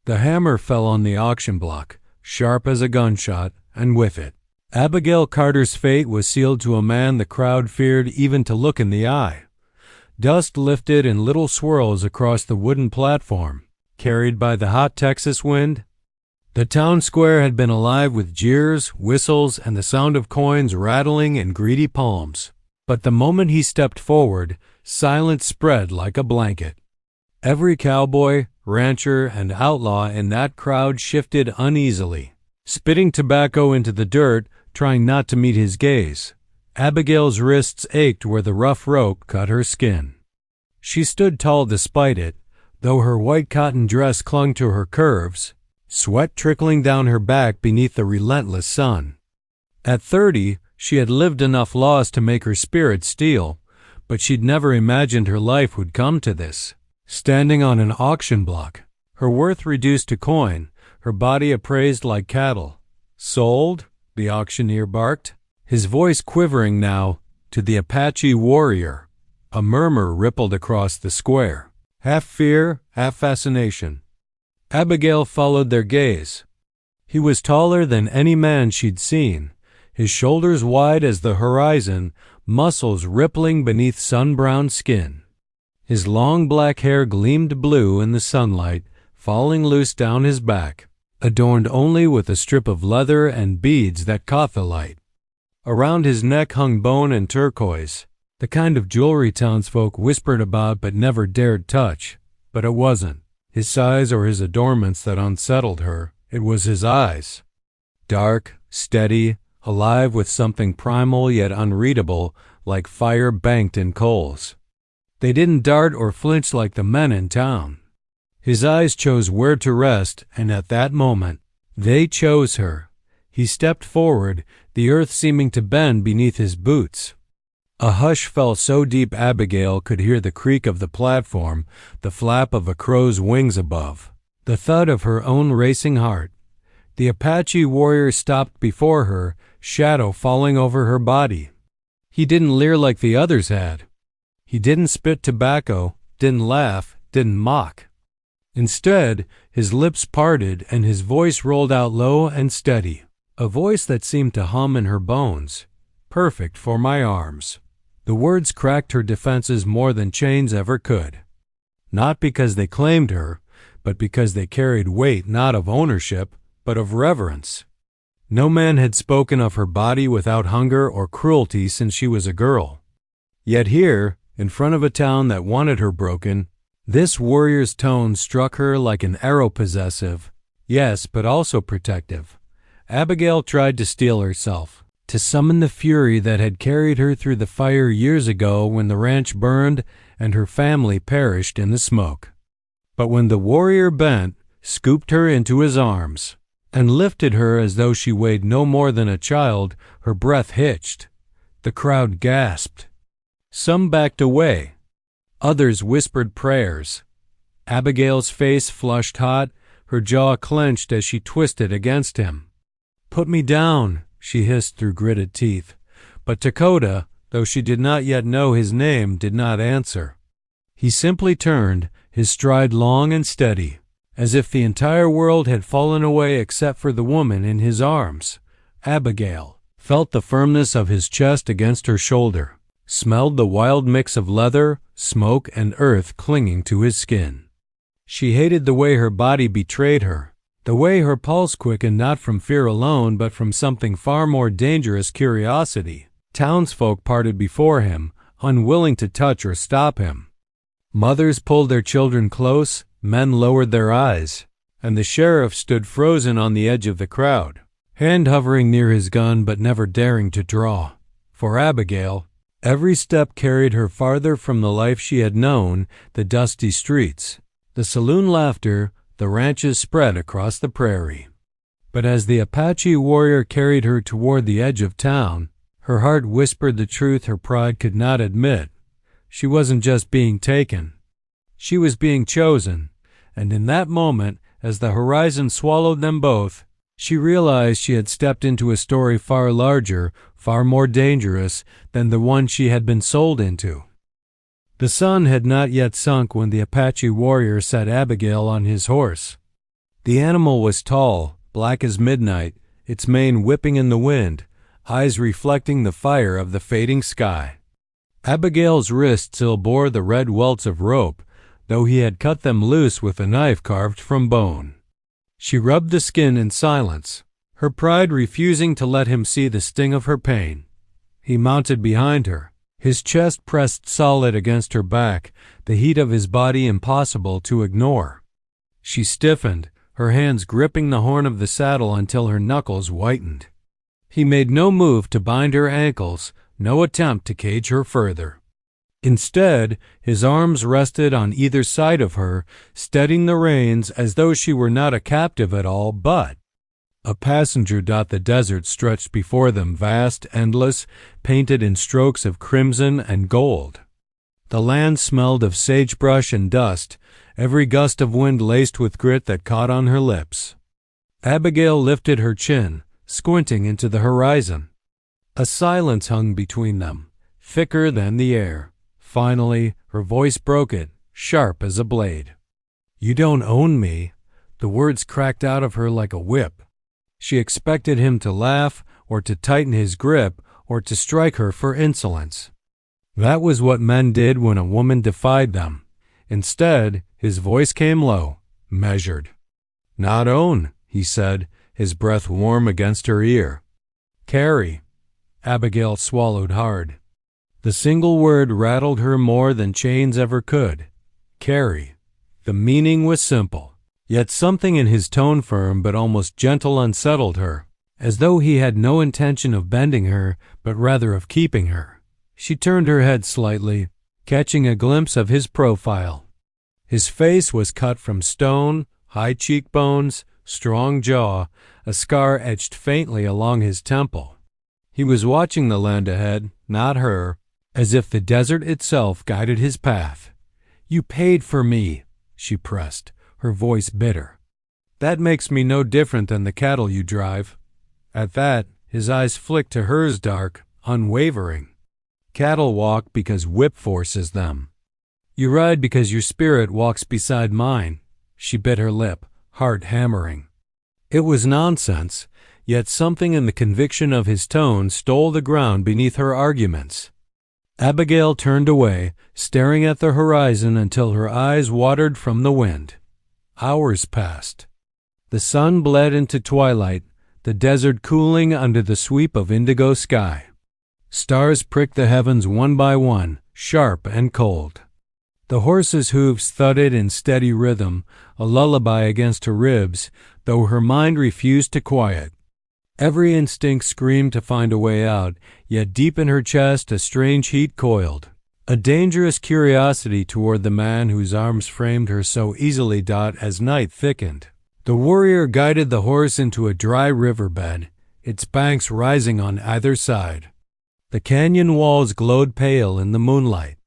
The hammer fell on the auction block, sharp as a gunshot, and with it, Abigail Carter's fate was sealed to a man the crowd feared even to look in the eye. Dust lifted in little swirls across the wooden platform, carried by the hot Texas wind. The town square had been alive with jeers, whistles, and the sound of coins rattling in greedy palms. But the moment he stepped forward, silence spread like a blanket. Every cowboy, rancher, and outlaw in that crowd shifted uneasily, spitting tobacco into the dirt, trying not to meet his gaze. Abigail's wrists ached where the rough rope cut her skin. She stood tall despite it, though her white cotton dress clung to her curves, sweat trickling down her back beneath the relentless sun. At 30, she had lived enough loss to make her spirit steel, but she'd never imagined her life would come to this. Standing on an auction block, her worth reduced to coin, her body appraised like cattle. "Sold?" the auctioneer barked, his voice quivering now, to the Apache warrior. A murmur rippled across the square, half fear, half fascination. Abigail followed their gaze. He was taller than any man she'd seen, his shoulders wide as the horizon, muscles rippling beneath sun-browned skin. His long black hair gleamed blue in the sunlight, falling loose down his back, adorned only with a strip of leather and beads that caught the light. Around his neck hung bone and turquoise, the kind of jewelry townsfolk whispered about but never dared touch. But it wasn't his size or his adornments that unsettled her, it was his eyes. Dark, steady, alive with something primal yet unreadable, like fire banked in coals. They didn't dart or flinch like the men in town. His eyes chose where to rest, and at that moment, they chose her. He stepped forward, the earth seeming to bend beneath his boots. A hush fell so deep Abigail could hear the creak of the platform, the flap of a crow's wings above, the thud of her own racing heart. The Apache warrior stopped before her, shadow falling over her body. He didn't leer like the others had. He didn't spit tobacco, didn't laugh, didn't mock. Instead, his lips parted and his voice rolled out low and steady, a voice that seemed to hum in her bones. "Perfect for my arms." The words cracked her defenses more than chains ever could. Not because they claimed her, but because they carried weight not of ownership, but of reverence. No man had spoken of her body without hunger or cruelty since she was a girl. Yet here, in front of a town that wanted her broken, this warrior's tone struck her like an arrow, possessive, yes, but also protective. Abigail tried to steel herself, to summon the fury that had carried her through the fire years ago when the ranch burned and her family perished in the smoke. But when the warrior bent, scooped her into his arms, and lifted her as though she weighed no more than a child, her breath hitched. The crowd gasped. Some backed away. Others whispered prayers. Abigail's face flushed hot, her jaw clenched as she twisted against him. "Put me down," she hissed through gritted teeth. But Takoda, though she did not yet know his name, did not answer. He simply turned, his stride long and steady, as if the entire world had fallen away except for the woman in his arms. Abigail felt the firmness of his chest against her shoulder, smelled the wild mix of leather, smoke, and earth clinging to his skin. She hated the way her body betrayed her, the way her pulse quickened not from fear alone but from something far more dangerous, curiosity. Townsfolk parted before him, unwilling to touch or stop him. Mothers pulled their children close, men lowered their eyes, and the sheriff stood frozen on the edge of the crowd, hand hovering near his gun but never daring to draw. For Abigail, every step carried her farther from the life she had known, the dusty streets, the saloon laughter, the ranches spread across the prairie. But as the Apache warrior carried her toward the edge of town, her heart whispered the truth her pride could not admit. She wasn't just being taken. She was being chosen, and in that moment, as the horizon swallowed them both, she realized she had stepped into a story far larger, far more dangerous than the one she had been sold into. The sun had not yet sunk when the Apache warrior set Abigail on his horse. The animal was tall, black as midnight, its mane whipping in the wind, eyes reflecting the fire of the fading sky. Abigail's wrists still bore the red welts of rope, though he had cut them loose with a knife carved from bone. She rubbed the skin in silence, her pride refusing to let him see the sting of her pain. He mounted behind her, his chest pressed solid against her back, the heat of his body impossible to ignore. She stiffened, her hands gripping the horn of the saddle until her knuckles whitened. He made no move to bind her ankles, no attempt to cage her further. Instead, his arms rested on either side of her, steadying the reins as though she were not a captive at all, but a passenger. The desert stretched before them, vast, endless, painted in strokes of crimson and gold. The land smelled of sagebrush and dust, every gust of wind laced with grit that caught on her lips. Abigail lifted her chin, squinting into the horizon. A silence hung between them, thicker than the air. Finally, her voice broke it, sharp as a blade. "You don't own me." The words cracked out of her like a whip. She expected him to laugh, or to tighten his grip, or to strike her for insolence. That was what men did when a woman defied them. Instead, his voice came low, measured. "Not own," he said, his breath warm against her ear. "Carry." Abigail swallowed hard. The single word rattled her more than chains ever could. Carry. The meaning was simple, yet something in his tone, firm but almost gentle, unsettled her, as though he had no intention of bending her, but rather of keeping her. She turned her head slightly, catching a glimpse of his profile. His face was cut from stone, high cheekbones, strong jaw, a scar etched faintly along his temple. He was watching the land ahead, not her, as if the desert itself guided his path. "You paid for me," she pressed, her voice bitter. "That makes me no different than the cattle you drive." At that, his eyes flicked to hers, dark, unwavering. "Cattle walk because whip forces them. You ride because your spirit walks beside mine." She bit her lip, heart hammering. It was nonsense, yet something in the conviction of his tone stole the ground beneath her arguments. Abigail turned away, staring at the horizon until her eyes watered from the wind. Hours passed. The sun bled into twilight, the desert cooling under the sweep of indigo sky. Stars pricked the heavens one by one, sharp and cold. The horse's hooves thudded in steady rhythm, a lullaby against her ribs, though her mind refused to quiet. Every instinct screamed to find a way out, yet deep in her chest a strange heat coiled, a dangerous curiosity toward the man whose arms framed her so easily. As night thickened, the warrior guided the horse into a dry riverbed, its banks rising on either side. The canyon walls glowed pale in the moonlight.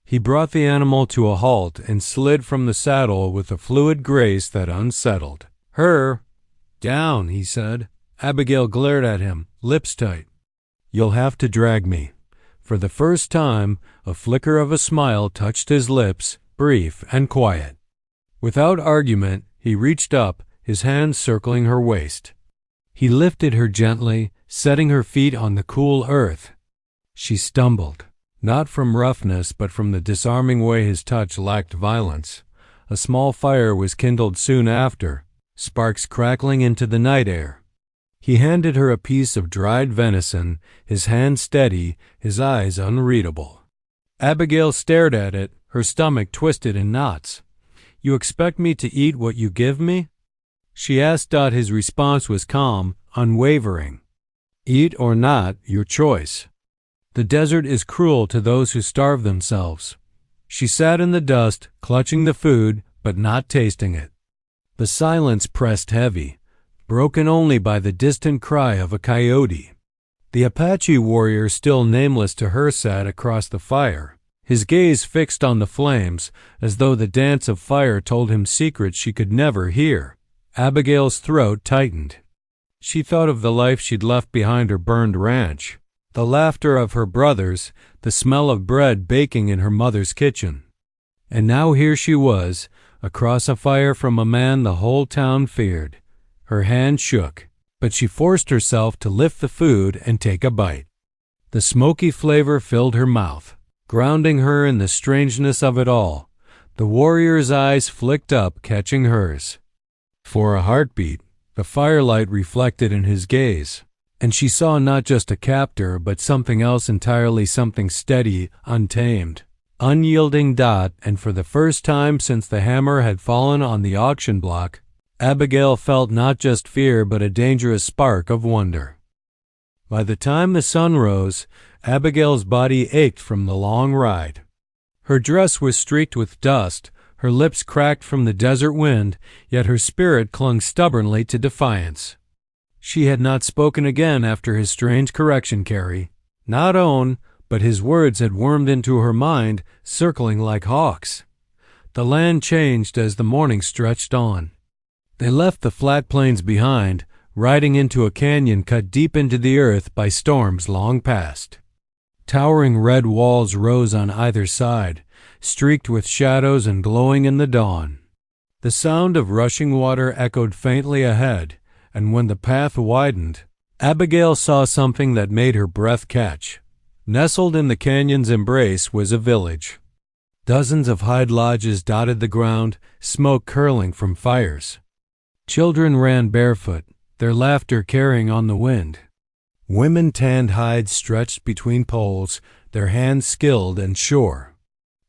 He brought the animal to a halt and slid from the saddle with a fluid grace that unsettled her. "Down," he said. Abigail glared at him, lips tight. "You'll have to drag me." For the first time, a flicker of a smile touched his lips, brief and quiet. Without argument, he reached up, his hands circling her waist. He lifted her gently, setting her feet on the cool earth. She stumbled, not from roughness but from the disarming way his touch lacked violence. A small fire was kindled soon after, sparks crackling into the night air. He handed her a piece of dried venison, his hand steady, his eyes unreadable. Abigail stared at it, her stomach twisted in knots. "You expect me to eat what you give me?" she asked. His response was calm, unwavering. "Eat or not, your choice. The desert is cruel to those who starve themselves." She sat in the dust, clutching the food, but not tasting it. The silence pressed heavy, broken only by the distant cry of a coyote. The Apache warrior, still nameless to her, sat across the fire, his gaze fixed on the flames, as though the dance of fire told him secrets she could never hear. Abigail's throat tightened. She thought of the life she'd left behind her burned ranch, the laughter of her brothers, the smell of bread baking in her mother's kitchen. And now here she was, across a fire from a man the whole town feared. Her hand shook, but she forced herself to lift the food and take a bite. The smoky flavor filled her mouth, grounding her in the strangeness of it all. The warrior's eyes flicked up, catching hers. For a heartbeat, the firelight reflected in his gaze, and she saw not just a captor but something else entirely, something steady, untamed, unyielding. And for the first time since the hammer had fallen on the auction block, Abigail felt not just fear but a dangerous spark of wonder. By the time the sun rose, Abigail's body ached from the long ride. Her dress was streaked with dust, her lips cracked from the desert wind, yet her spirit clung stubbornly to defiance. She had not spoken again after his strange correction, Carrie. Not Owen, but his words had wormed into her mind, circling like hawks. The land changed as the morning stretched on. They left the flat plains behind, riding into a canyon cut deep into the earth by storms long past. Towering red walls rose on either side, streaked with shadows and glowing in the dawn. The sound of rushing water echoed faintly ahead, and when the path widened, Abigail saw something that made her breath catch. Nestled in the canyon's embrace was a village. Dozens of hide lodges dotted the ground, smoke curling from fires. Children ran barefoot, their laughter carrying on the wind. Women tanned hides stretched between poles, their hands skilled and sure.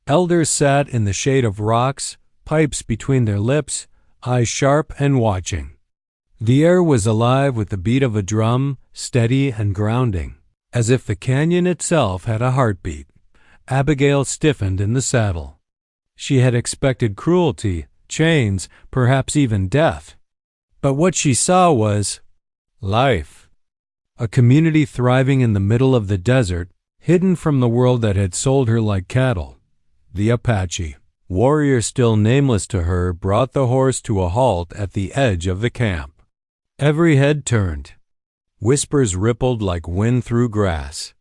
Elders sat in the shade of rocks, pipes between their lips, eyes sharp and watching. The air was alive with the beat of a drum, steady and grounding, as if the canyon itself had a heartbeat. Abigail stiffened in the saddle. She had expected cruelty, chains, perhaps even death. But what she saw was life. A community thriving in the middle of the desert, hidden from the world that had sold her like cattle. The Apache, warrior still nameless to her, brought the horse to a halt at the edge of the camp. Every head turned. Whispers rippled like wind through grass.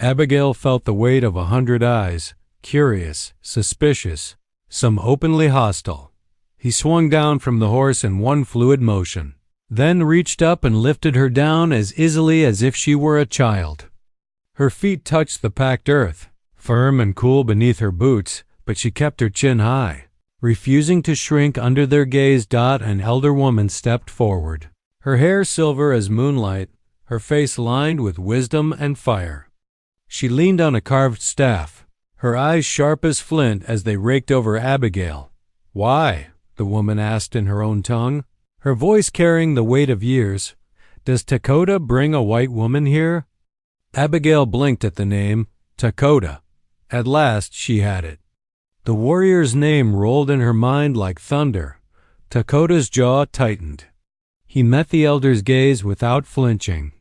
Abigail felt the weight of 100 eyes, curious, suspicious, some openly hostile. He swung down from the horse in one fluid motion, then reached up and lifted her down as easily as if she were a child. Her feet touched the packed earth, firm and cool beneath her boots, but she kept her chin high, refusing to shrink under their gaze. An elder woman stepped forward, her hair silver as moonlight, her face lined with wisdom and fire. She leaned on a carved staff, her eyes sharp as flint as they raked over Abigail. "Why?" the woman asked in her own tongue, her voice carrying the weight of years. "Does Takoda bring a white woman here?" Abigail blinked at the name, Takoda. At last she had it. The warrior's name rolled in her mind like thunder. Takoda's jaw tightened. He met the elder's gaze without flinching.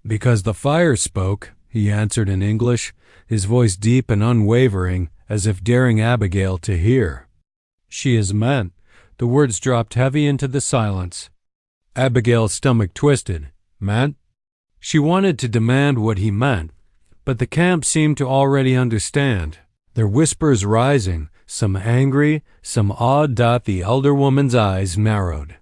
"Because the fire spoke," he answered in English, his voice deep and unwavering, as if daring Abigail to hear. "She is meant." The words dropped heavy into the silence. Abigail's stomach twisted. Meant? She wanted to demand what he meant, but the camp seemed to already understand, their whispers rising, some angry, some awed. The elder woman's eyes narrowed.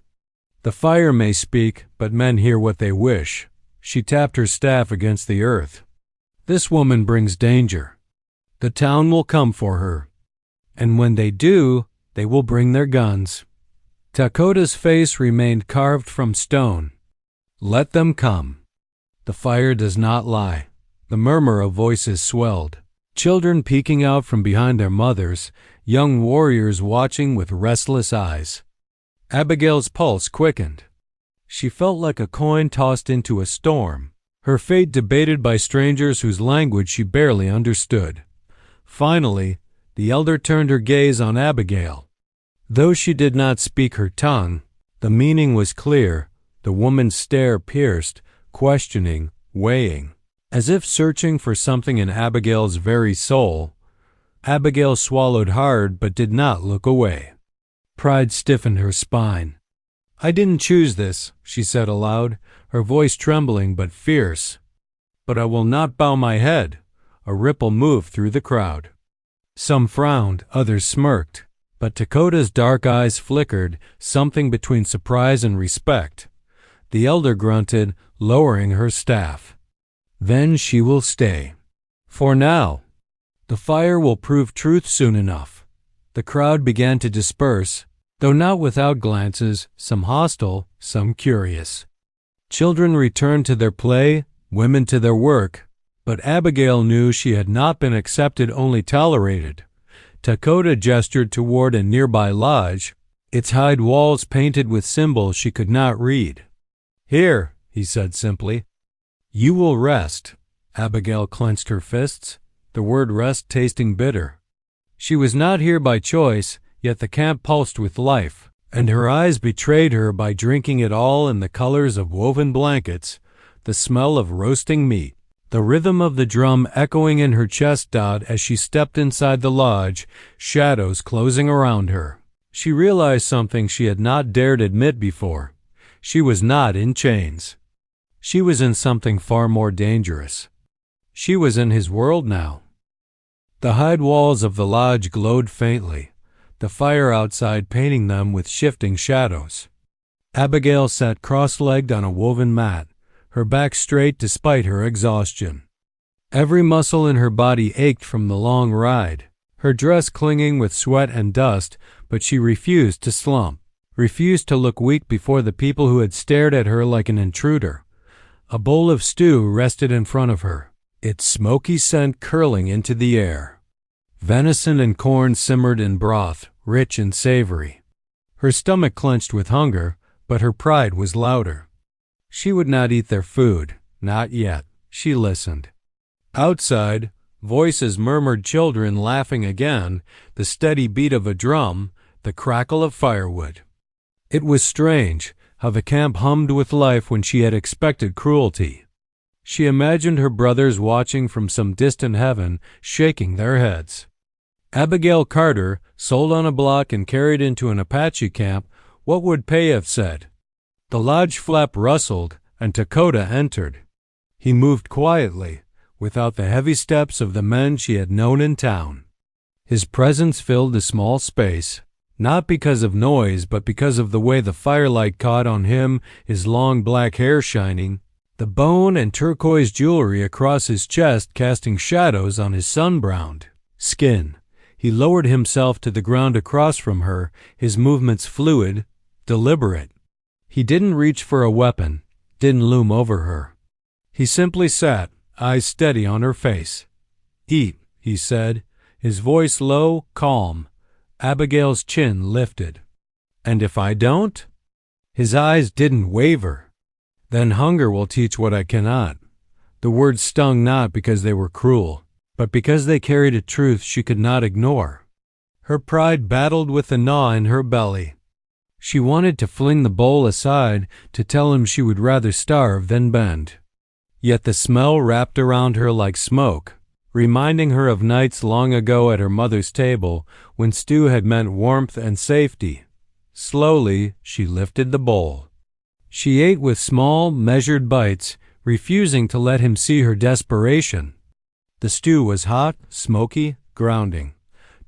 "The fire may speak, but men hear what they wish." She tapped her staff against the earth. "This woman brings danger. The town will come for her. And when they do, they will bring their guns." Takoda's face remained carved from stone. "Let them come. The fire does not lie." The murmur of voices swelled. Children peeking out from behind their mothers, young warriors watching with restless eyes. Abigail's pulse quickened. She felt like a coin tossed into a storm, her fate debated by strangers whose language she barely understood. Finally, the elder turned her gaze on Abigail. Though she did not speak her tongue, the meaning was clear. The woman's stare pierced, questioning, weighing, as if searching for something in Abigail's very soul. Abigail swallowed hard but did not look away. Pride stiffened her spine. "I didn't choose this," she said aloud, her voice trembling but fierce. "But I will not bow my head." A ripple moved through the crowd. Some frowned, others smirked. But Takoda's dark eyes flickered, something between surprise and respect. The elder grunted, lowering her staff. Then she will stay. For now. The fire will prove truth soon enough. The crowd began to disperse, though not without glances, some hostile, some curious. Children returned to their play, women to their work, but Abigail knew she had not been accepted, only tolerated. Takoda gestured toward a nearby lodge, its hide walls painted with symbols she could not read. "Here," he said simply. "You will rest." Abigail clenched her fists, the word rest tasting bitter. She was not here by choice, yet the camp pulsed with life, and her eyes betrayed her by drinking it all in the colors of woven blankets, the smell of roasting meat, the rhythm of the drum echoing in her chest as she stepped inside the lodge, shadows closing around her. She realized something she had not dared admit before. She was not in chains. She was in something far more dangerous. She was in his world now. The hide walls of the lodge glowed faintly, the fire outside painting them with shifting shadows. Abigail sat cross-legged on a woven mat, her back straight despite her exhaustion. Every muscle in her body ached from the long ride, her dress clinging with sweat and dust, but she refused to slump, refused to look weak before the people who had stared at her like an intruder. A bowl of stew rested in front of her, its smoky scent curling into the air. Venison and corn simmered in broth, rich and savory. Her stomach clenched with hunger, but her pride was louder. She would not eat their food, not yet. She listened. Outside, voices murmured, children laughing again, the steady beat of a drum, the crackle of firewood. It was strange how the camp hummed with life when she had expected cruelty. She imagined her brothers watching from some distant heaven, shaking their heads. Abigail Carter, sold on a block and carried into an Apache camp, what would Pei have said? The lodge flap rustled, and Takoda entered. He moved quietly, without the heavy steps of the men she had known in town. His presence filled the small space, not because of noise, but because of the way the firelight caught on him, his long black hair shining, the bone and turquoise jewelry across his chest casting shadows on his sun-browned skin. He lowered himself to the ground across from her, his movements fluid, deliberate. He didn't reach for a weapon, didn't loom over her. He simply sat, eyes steady on her face. "Eat," he said, his voice low, calm. Abigail's chin lifted. "And if I don't?" His eyes didn't waver. "Then hunger will teach what I cannot." The words stung not because they were cruel, but because they carried a truth she could not ignore. Her pride battled with the gnaw in her belly. She wanted to fling the bowl aside, to tell him she would rather starve than bend. Yet the smell wrapped around her like smoke, reminding her of nights long ago at her mother's table when stew had meant warmth and safety. Slowly, she lifted the bowl. She ate with small, measured bites, refusing to let him see her desperation. The stew was hot, smoky, grounding.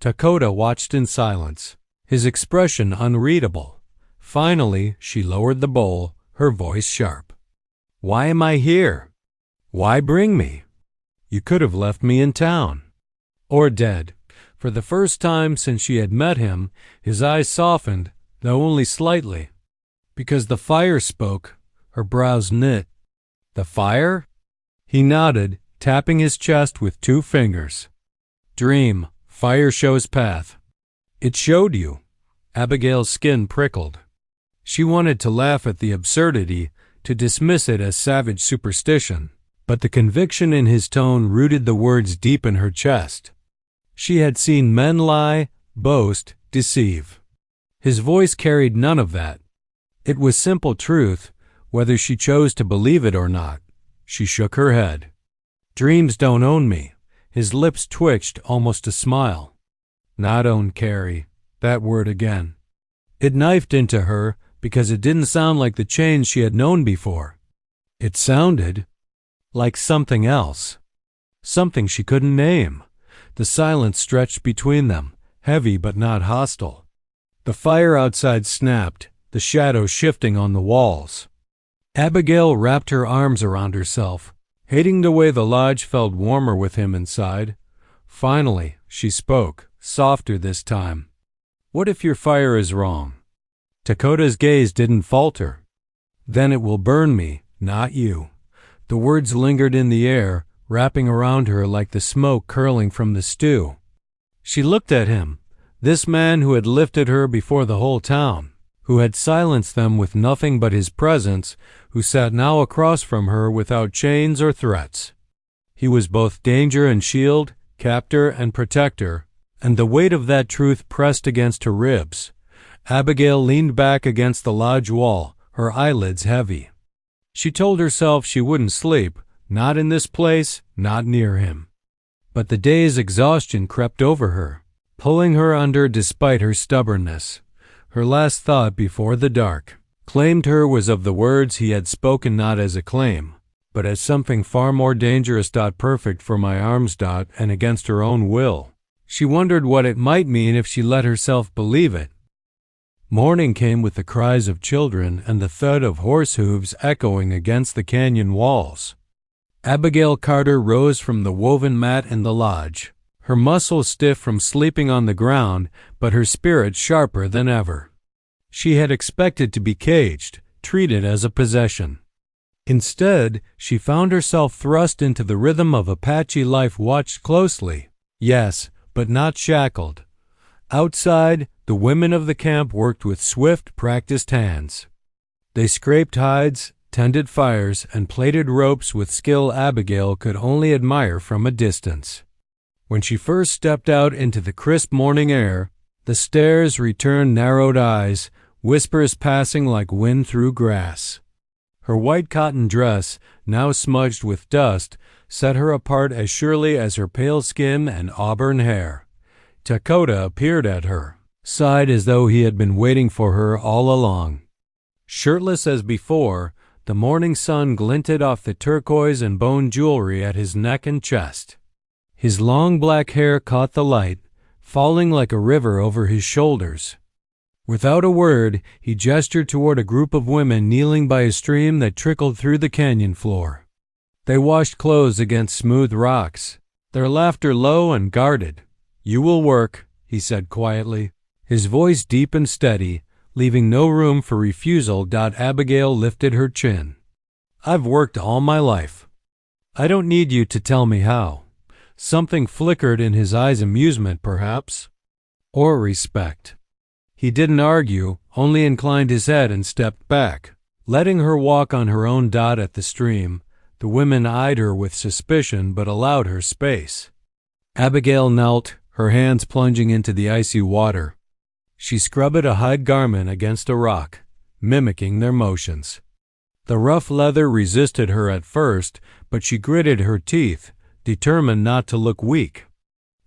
Takoda watched in silence, his expression unreadable. Finally, she lowered the bowl, her voice sharp. "Why am I here? Why bring me? You could have left me in town." Or dead. For the first time since she had met him, his eyes softened, though only slightly. Because the fire spoke, her brows knit. "The fire?" He nodded, tapping his chest with 2 fingers. "Dream, fire shows path." "It showed you." Abigail's skin prickled. She wanted to laugh at the absurdity, to dismiss it as savage superstition, but the conviction in his tone rooted the words deep in her chest. She had seen men lie, boast, deceive. His voice carried none of that. It was simple truth, whether she chose to believe it or not. She shook her head. "Dreams don't own me." His lips twitched, almost a smile. "Not own Carrie." That word again. It knifed into her because it didn't sound like the chains she had known before. It sounded like something else. Something she couldn't name. The silence stretched between them, heavy but not hostile. The fire outside snapped, the shadows shifting on the walls. Abigail wrapped her arms around herself, hating the way the lodge felt warmer with him inside. Finally, she spoke, softer this time. "What if your fire is wrong?" Takoda's gaze didn't falter. "Then it will burn me, not you." The words lingered in the air, wrapping around her like the smoke curling from the stew. She looked at him, this man who had lifted her before the whole town, who had silenced them with nothing but his presence, who sat now across from her without chains or threats. He was both danger and shield, captor and protector, and the weight of that truth pressed against her ribs. Abigail leaned back against the lodge wall, her eyelids heavy. She told herself she wouldn't sleep, not in this place, not near him. But the day's exhaustion crept over her, pulling her under despite her stubbornness. Her last thought before the dark claimed her was of the words he had spoken not as a claim, but as something far more dangerous. Perfect for my arms. And against her own will. She wondered what it might mean if she let herself believe it. Morning came with the cries of children and the thud of horse hooves echoing against the canyon walls. Abigail Carter rose from the woven mat in the lodge, her muscles stiff from sleeping on the ground, but her spirit sharper than ever. She had expected to be caged, treated as a possession. Instead, she found herself thrust into the rhythm of Apache life, watched closely. Yes, but not shackled. Outside, the women of the camp worked with swift, practiced hands. They scraped hides, tended fires, and plaited ropes with skill Abigail could only admire from a distance. When she first stepped out into the crisp morning air, the stares returned narrowed eyes, whispers passing like wind through grass. Her white cotton dress, now smudged with dust, set her apart as surely as her pale skin and auburn hair. Takoda appeared at her, sighed as though he had been waiting for her all along. Shirtless as before, the morning sun glinted off the turquoise and bone jewelry at his neck and chest. His long black hair caught the light, falling like a river over his shoulders. Without a word, he gestured toward a group of women kneeling by a stream that trickled through the canyon floor. They washed clothes against smooth rocks, their laughter low and guarded. "You will work," he said quietly, his voice deep and steady, leaving no room for refusal. Abigail lifted her chin. "I've worked all my life. I don't need you to tell me how." Something flickered in his eyes, amusement perhaps, or respect. He didn't argue, only inclined his head and stepped back, letting her walk on her own. At the stream, the women eyed her with suspicion but allowed her space. Abigail knelt, her hands plunging into the icy water. She scrubbed a hide garment against a rock, mimicking their motions. The rough leather resisted her at first, but she gritted her teeth, determined not to look weak.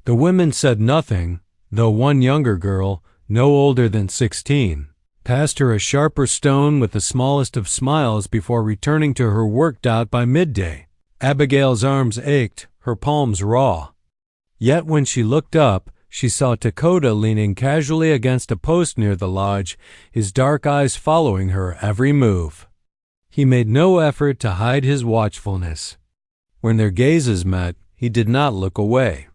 The women said nothing, though one younger girl, no older than 16, passed her a sharper stone with the smallest of smiles before returning to her work. By midday, Abigail's arms ached, her palms raw. Yet when she looked up, she saw Takoda leaning casually against a post near the lodge, his dark eyes following her every move. He made no effort to hide his watchfulness. When their gazes met, he did not look away.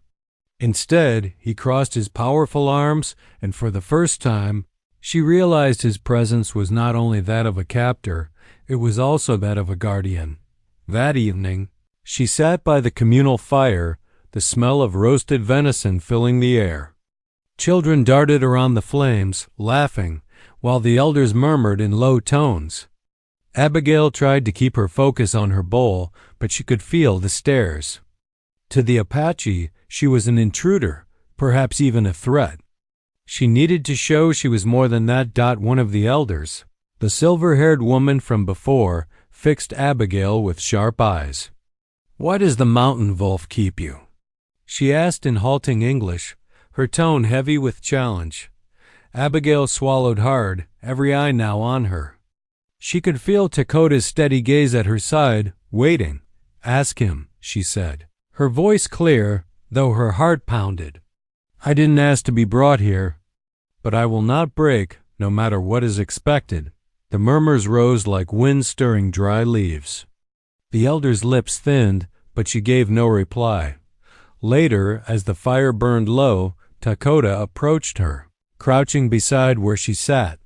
Instead, he crossed his powerful arms, and for the first time, she realized his presence was not only that of a captor, it was also that of a guardian. That evening, she sat by the communal fire, the smell of roasted venison filling the air. Children darted around the flames, laughing, while the elders murmured in low tones. Abigail tried to keep her focus on her bowl, but she could feel the stares. To the Apache, she was an intruder, perhaps even a threat. She needed to show she was more than that. One of the elders, the silver-haired woman from before, fixed Abigail with sharp eyes. "Why does the mountain wolf keep you?" she asked in halting English, her tone heavy with challenge. Abigail swallowed hard, every eye now on her. She could feel Takoda's steady gaze at her side, waiting. "Ask him," she said, her voice clear, though her heart pounded. I didn't ask to be brought here, but I will not break, no matter what is expected." The murmurs rose like wind stirring dry leaves. The elder's lips thinned, but she gave no reply. Later, as the fire burned low, Takoda approached her, crouching beside where she sat.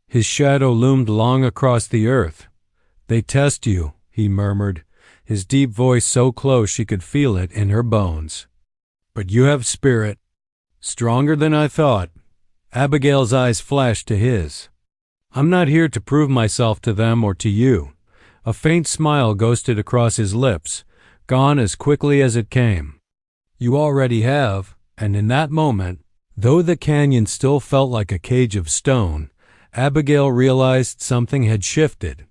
His shadow loomed long across the earth. "They test you," he murmured, his deep voice so close she could feel it in her bones. "But you have spirit. Stronger than I thought." Abigail's eyes flashed to his. "I'm not here to prove myself to them or to you." A faint smile ghosted across his lips, gone as quickly as it came. "You already have," and in that moment, though the canyon still felt like a cage of stone, Abigail realized something had shifted.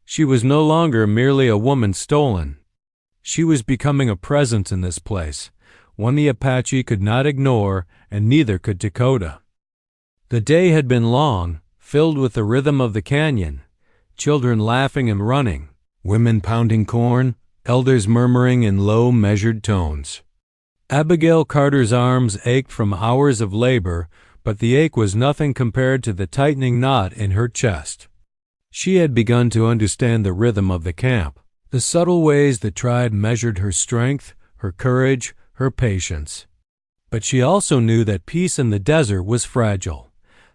She was no longer merely a woman stolen. She was becoming a presence in this place, one the Apache could not ignore, and neither could Takoda. The day had been long, filled with the rhythm of the canyon, children laughing and running, women pounding corn, elders murmuring in low, measured tones. Abigail Carter's arms ached from hours of labor, but the ache was nothing compared to the tightening knot in her chest. She had begun to understand the rhythm of the camp, the subtle ways the tribe measured her strength, her courage, her patience. But she also knew that peace in the desert was fragile.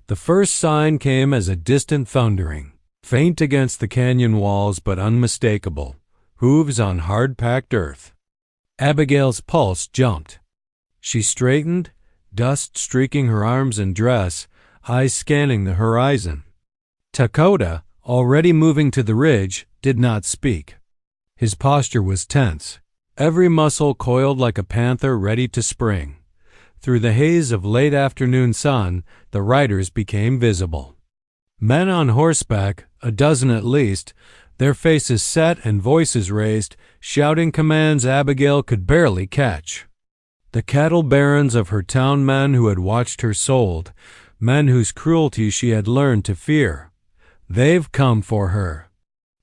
The first sign came as a distant thundering, faint against the canyon walls but unmistakable, hooves on hard-packed earth. Abigail's pulse jumped. She straightened, dust streaking her arms and dress, eyes scanning the horizon. Takoda, already moving to the ridge, did not speak. His posture was tense, every muscle coiled like a panther ready to spring. Through the haze of late afternoon sun, the riders became visible. Men on horseback, a dozen at least, their faces set and voices raised, shouting commands Abigail could barely catch. The cattle barons of her town, men who had watched her sold, men whose cruelty she had learned to fear. "They've come for her,"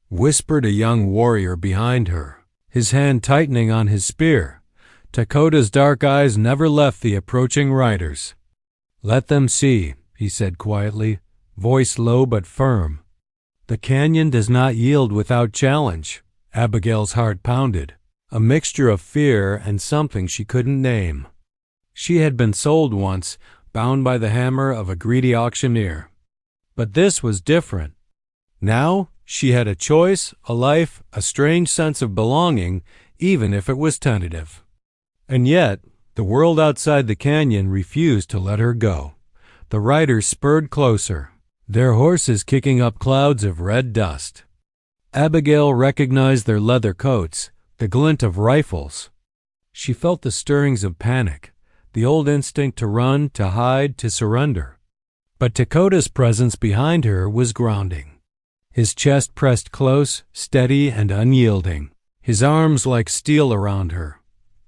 whispered a young warrior behind her, his hand tightening on his spear. Takoda's dark eyes never left the approaching riders. "Let them see," he said quietly, voice low but firm. "The canyon does not yield without challenge." Abigail's heart pounded, a mixture of fear and something she couldn't name. She had been sold once, bound by the hammer of a greedy auctioneer. But this was different. Now she had a choice, a life, a strange sense of belonging, even if it was tentative. And yet, the world outside the canyon refused to let her go. The riders spurred closer, their horses kicking up clouds of red dust. Abigail recognized their leather coats, the glint of rifles. She felt the stirrings of panic, the old instinct to run, to hide, to surrender. But Takoda's presence behind her was grounding. His chest pressed close, steady and unyielding, his arms like steel around her.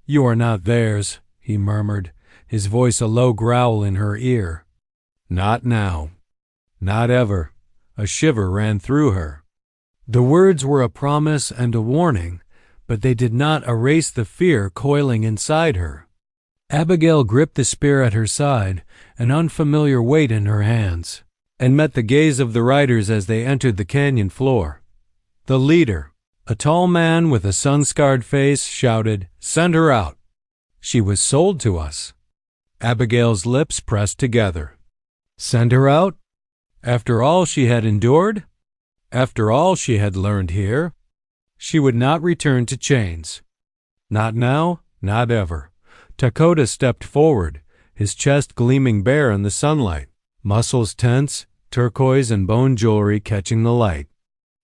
"You are not theirs," he murmured, his voice a low growl in her ear. "Not now. Not ever." A shiver ran through her. The words were a promise and a warning, but they did not erase the fear coiling inside her. Abigail gripped the spear at her side, an unfamiliar weight in her hands, and met the gaze of the riders as they entered the canyon floor. The leader, a tall man with a sun-scarred face, shouted, "Send her out." "She was sold to us." Abigail's lips pressed together. Send her out? After all she had endured? After all she had learned here? She would not return to chains. Not now, not ever. Takoda stepped forward, his chest gleaming bare in the sunlight, muscles tense, turquoise and bone jewelry catching the light.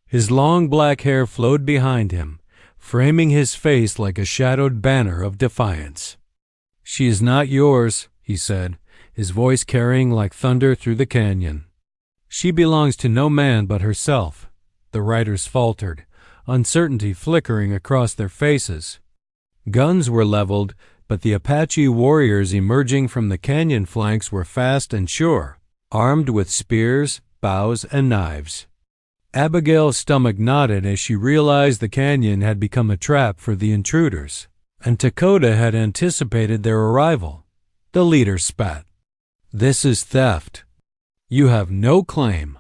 His long black hair flowed behind him, framing his face like a shadowed banner of defiance. "She is not yours," he said, his voice carrying like thunder through the canyon. "She belongs to no man but herself." The riders faltered, uncertainty flickering across their faces. Guns were leveled, but the Apache warriors emerging from the canyon flanks were fast and sure, armed with spears, bows, and knives. Abigail's stomach knotted as she realized the canyon had become a trap for the intruders, and Takoda had anticipated their arrival. The leader spat. "This is theft. You have no claim."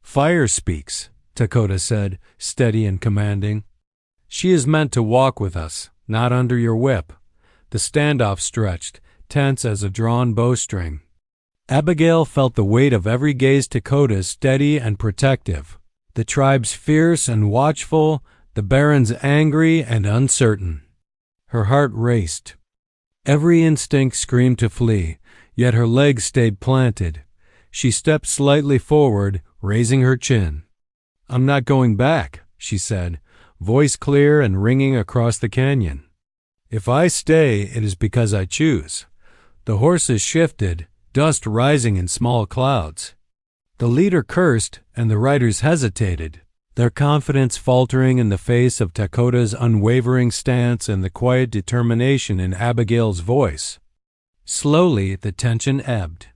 "Fire speaks," Takoda said, steady and commanding. "She is meant to walk with us, not under your whip." The standoff stretched, tense as a drawn bowstring. Abigail felt the weight of every gaze Takoda's steady and protective. The tribes fierce and watchful, the barons angry and uncertain. Her heart raced. Every instinct screamed to flee, yet her legs stayed planted. She stepped slightly forward, raising her chin. "I'm not going back," she said, voice clear and ringing across the canyon. "If I stay, it is because I choose." The horses shifted, dust rising in small clouds. The leader cursed, and the riders hesitated, their confidence faltering in the face of Takoda's unwavering stance and the quiet determination in Abigail's voice. Slowly, the tension ebbed.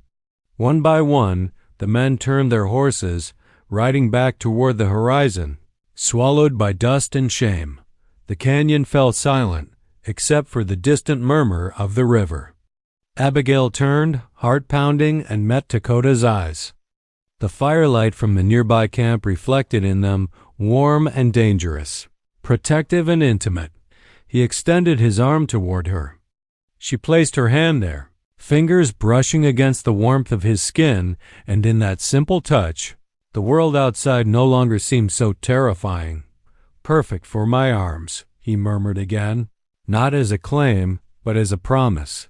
One by one, the men turned their horses, riding back toward the horizon, swallowed by dust and shame. The canyon fell silent, except for the distant murmur of the river. Abigail turned, heart pounding, and met Takoda's eyes. The firelight from the nearby camp reflected in them, warm and dangerous, protective and intimate. He extended his arm toward her. She placed her hand there, fingers brushing against the warmth of his skin, and in that simple touch, the world outside no longer seemed so terrifying. "Perfect for my arms," he murmured again, not as a claim, but as a promise.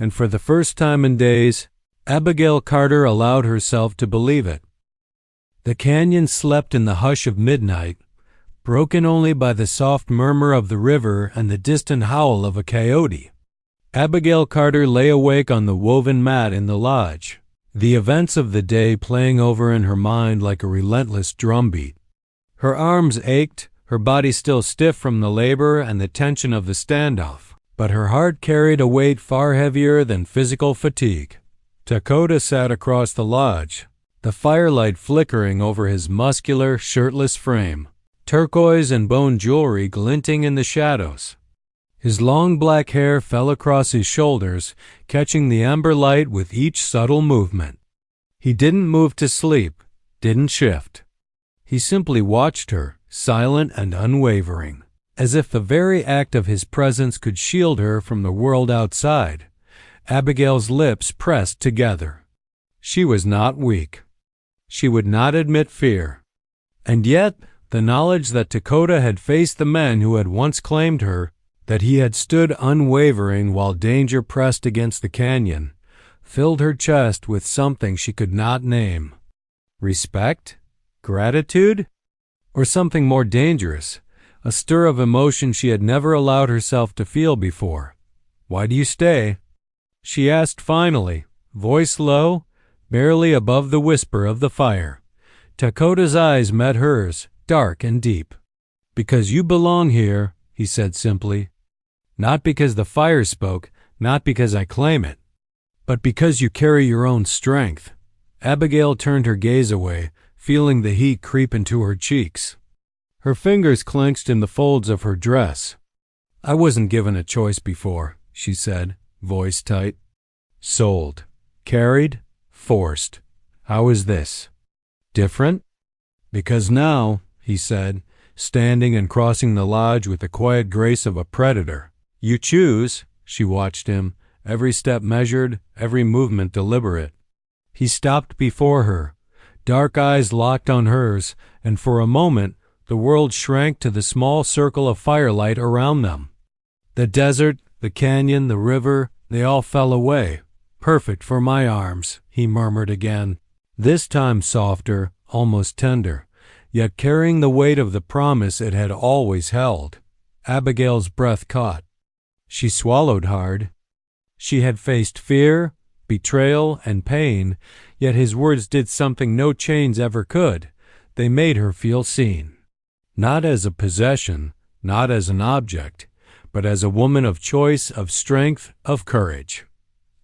And for the first time in days, Abigail Carter allowed herself to believe it. The canyon slept in the hush of midnight, broken only by the soft murmur of the river and the distant howl of a coyote. Abigail Carter lay awake on the woven mat in the lodge, the events of the day playing over in her mind like a relentless drumbeat. Her arms ached, her body still stiff from the labor and the tension of the standoff, but her heart carried a weight far heavier than physical fatigue. Takoda sat across the lodge, the firelight flickering over his muscular, shirtless frame, turquoise and bone jewelry glinting in the shadows. His long black hair fell across his shoulders, catching the amber light with each subtle movement. He didn't move to sleep, didn't shift. He simply watched her, silent and unwavering, as if the very act of his presence could shield her from the world outside. Abigail's lips pressed together. She was not weak. She would not admit fear. And yet, the knowledge that Takoda had faced the men who had once claimed her, that he had stood unwavering while danger pressed against the canyon, filled her chest with something she could not name. Respect? Gratitude? Or something more dangerous, a stir of emotion she had never allowed herself to feel before. "Why do you stay?" she asked finally, voice low, barely above the whisper of the fire. Takoda's eyes met hers, dark and deep. "Because you belong here," he said simply. "Not because the fire spoke, not because I claim it, but because you carry your own strength." Abigail turned her gaze away, feeling the heat creep into her cheeks. Her fingers clenched in the folds of her dress. "I wasn't given a choice before," she said, voice tight. "Sold. Carried. Forced. How is this? Different?" "Because now," he said, standing and crossing the lodge with the quiet grace of a predator, "you choose." She watched him, every step measured, every movement deliberate. He stopped before her, dark eyes locked on hers, and for a moment the world shrank to the small circle of firelight around them. The desert, the canyon, the river, they all fell away. "Perfect for my arms," he murmured again, this time softer, almost tender, yet carrying the weight of the promise it had always held. Abigail's breath caught. She swallowed hard. She had faced fear, betrayal, and pain, yet his words did something no chains ever could. They made her feel seen. Not as a possession, not as an object, but as a woman of choice, of strength, of courage.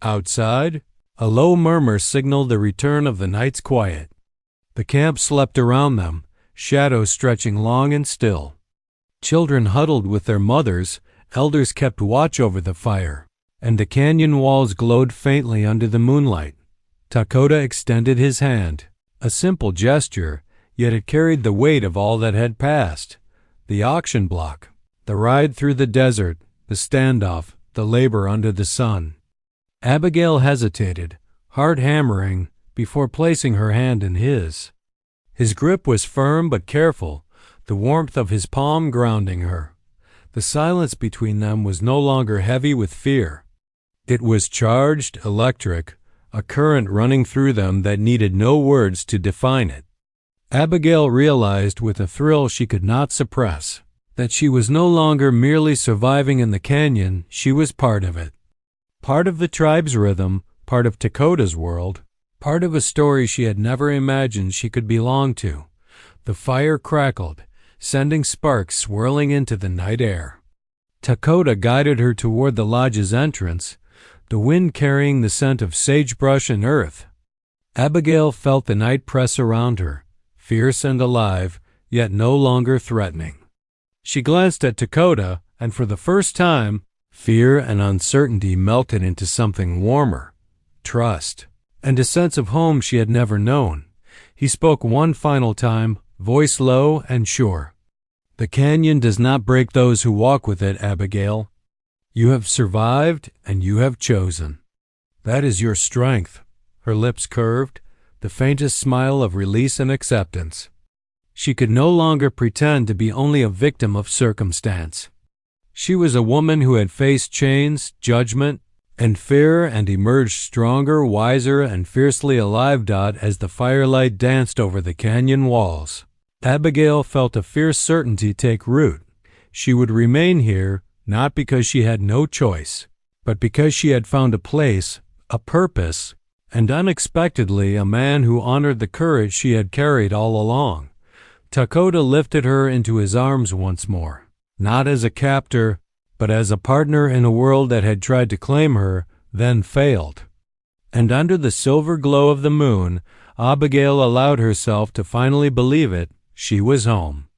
Outside, a low murmur signaled the return of the night's quiet. The camp slept around them, shadows stretching long and still. Children huddled with their mothers, elders kept watch over the fire. and the canyon walls glowed faintly under the moonlight. Takoda extended his hand, a simple gesture, yet it carried the weight of all that had passed. The auction block, the ride through the desert, the standoff, the labor under the sun. Abigail hesitated, heart hammering, before placing her hand in his. His grip was firm but careful, the warmth of his palm grounding her. The silence between them was no longer heavy with fear. It was charged, electric, a current running through them that needed no words to define it. Abigail realized with a thrill she could not suppress that she was no longer merely surviving in the canyon, she was part of it. Part of the tribe's rhythm, part of Takoda's world, part of a story she had never imagined she could belong to. The fire crackled, sending sparks swirling into the night air. Takoda guided her toward the lodge's entrance, the wind carrying the scent of sagebrush and earth. Abigail felt the night press around her, fierce and alive, yet no longer threatening. She glanced at Takoda, and for the first time, fear and uncertainty melted into something warmer, trust, and a sense of home she had never known. He spoke one final time, voice low and sure. "The canyon does not break those who walk with it, Abigail. You have survived, and you have chosen. That is your strength." Her lips curved, the faintest smile of release and acceptance. She could no longer pretend to be only a victim of circumstance. She was a woman who had faced chains, judgment, and fear and emerged stronger, wiser, and fiercely alive. As the firelight danced over the canyon walls, Abigail felt a fierce certainty take root. She would remain here, not because she had no choice, but because she had found a place, a purpose, and unexpectedly a man who honored the courage she had carried all along. Takoda lifted her into his arms once more, not as a captor, but as a partner in a world that had tried to claim her, then failed. And under the silver glow of the moon, Abigail allowed herself to finally believe it. She was home.